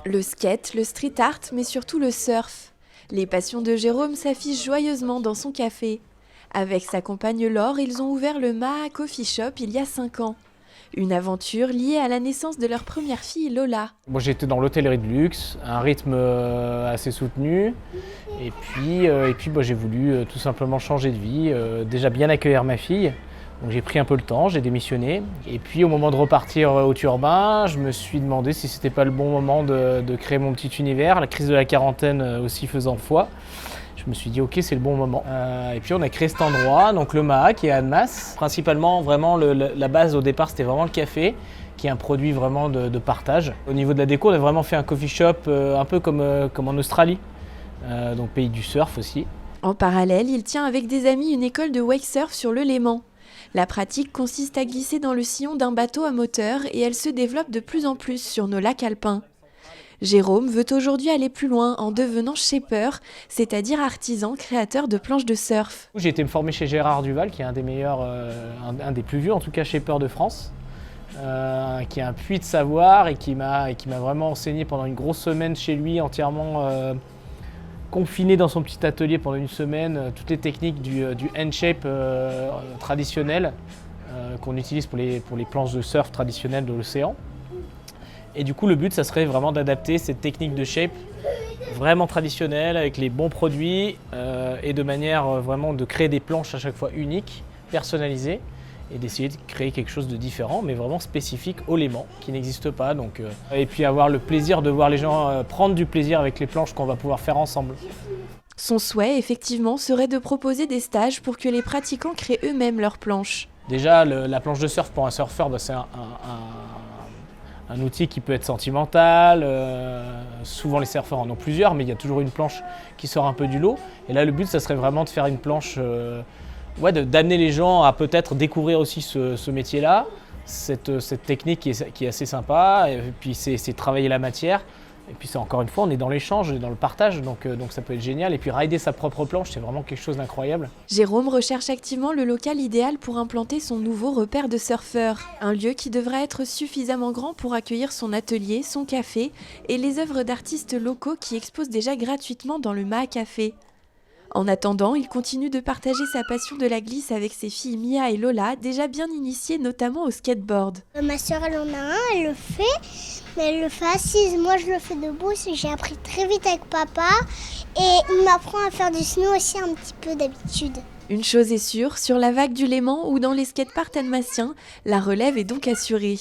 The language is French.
Le skate, le street art, mais surtout le surf. Les passions de Jérôme s'affichent joyeusement dans son café. Avec sa compagne Laure, ils ont ouvert le Maha Coffee Shop il y a 5 ans. Une aventure liée à la naissance de leur première fille Lola. Moi j'étais dans l'hôtellerie de luxe, un rythme assez soutenu. Et puis j'ai voulu tout simplement changer de vie, déjà bien accueillir ma fille. Donc j'ai pris un peu le temps, j'ai démissionné. Et puis au moment de repartir au Turbin, je me suis demandé si c'était pas le bon moment de créer mon petit univers, la crise de la quarantaine aussi faisant foi. Je me suis dit ok, c'est le bon moment. Et puis on a créé cet endroit, donc le Maha qui est à Annemasse. Principalement vraiment la base au départ c'était vraiment le café, qui est un produit vraiment de partage. Au niveau de la déco, on a vraiment fait un coffee shop un peu comme en Australie, donc pays du surf aussi. En parallèle, il tient avec des amis une école de wakesurf sur le Léman. La pratique consiste à glisser dans le sillon d'un bateau à moteur et elle se développe de plus en plus sur nos lacs alpins. Jérôme veut aujourd'hui aller plus loin en devenant shaper, c'est-à-dire artisan créateur de planches de surf. J'ai été me former chez Gérard Duval, qui est un des meilleurs, un des plus vieux en tout cas shaper de France, qui est un puits de savoir et qui m'a vraiment enseigné pendant une grosse semaine chez lui, entièrement confiné dans son petit atelier pendant une semaine, toutes les techniques du hand shape traditionnel qu'on utilise pour les planches de surf traditionnelles de l'océan. Et du coup, le but, ça serait vraiment d'adapter cette technique de shape vraiment traditionnelle avec les bons produits et de manière vraiment de créer des planches à chaque fois uniques, personnalisées et d'essayer de créer quelque chose de différent, mais vraiment spécifique au Léman, qui n'existe pas. Donc, et puis avoir le plaisir de voir les gens prendre du plaisir avec les planches qu'on va pouvoir faire ensemble. Son souhait, effectivement, serait de proposer des stages pour que les pratiquants créent eux-mêmes leurs planches. Déjà, la planche de surf pour un surfeur, c'est un outil qui peut être sentimental, souvent les surfeurs en ont plusieurs, mais il y a toujours une planche qui sort un peu du lot. Et là, le but, ça serait vraiment de faire une planche, d'amener les gens à peut-être découvrir aussi ce métier-là, cette technique qui est assez sympa, et puis c'est travailler la matière. Et puis c'est encore une fois, on est dans l'échange et dans le partage, donc ça peut être génial. Et puis rider sa propre planche, c'est vraiment quelque chose d'incroyable. Jérôme recherche activement le local idéal pour implanter son nouveau repère de surfeurs. Un lieu qui devrait être suffisamment grand pour accueillir son atelier, son café et les œuvres d'artistes locaux qui exposent déjà gratuitement dans le Maha Café. En attendant, il continue de partager sa passion de la glisse avec ses filles Mia et Lola, déjà bien initiées notamment au skateboard. Ma soeur, elle en a un, elle le fait, mais elle le fait assise. Moi, je le fais debout, j'ai appris très vite avec papa. Et il m'apprend à faire du snow aussi un petit peu d'habitude. Une chose est sûre, sur la vague du Léman ou dans les skateparks annemassiens, la relève est donc assurée.